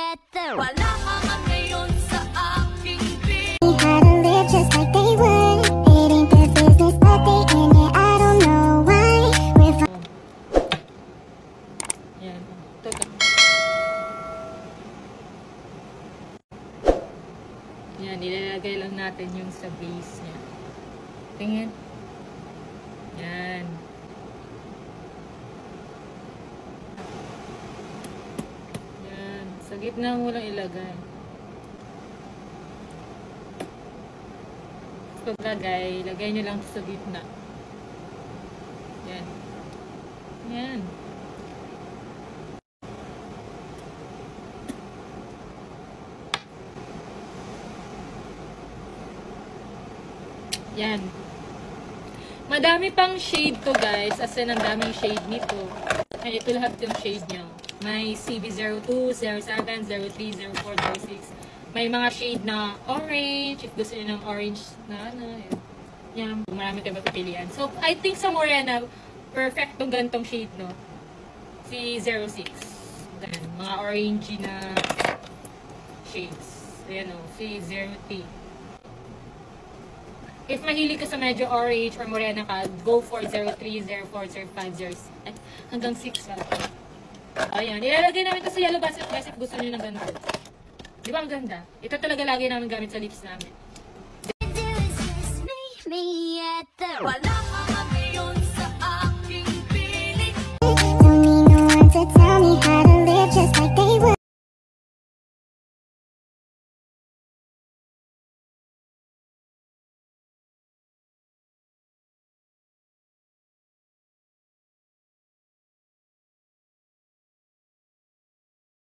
at the wala ka ngayon sa aking piling. How to live just like they would. It ain't their business but they in it. I don't know why. Yan. Yan, ilalagay lang natin yung sa base niya. Tingin. Yan. Yan. Sa gitna mo lang ilagay. Paglagay, lagay nyo lang sa gitna. Yan. Yan. Yan. Madami pang shade to guys. As in, ang daming shade nito. And ito lahat yung shade niya. May CB02, 07, 03, 04, 06. May mga shade na orange. If gusto niyo ng orange na ano. Yan. Marami tayong mapipilian. So, I think sa Morena, perfect tong gantong shade, no? Si 06. Ganun. Mga orangey na shades. Ayan o. Si 0T. If mahilig ka sa medyo orange or morena ka, go for 03, 04, 05, 06. Hanggang 6 lang. Ayan. Ilalagay namin ito sa yellow basket guys if gusto nyo ng ganito. Di ba ang ganda? Ito talaga lagi namin gamit sa lips namin. Wala ka ngayon sa aking piling. Don't need no one to tell me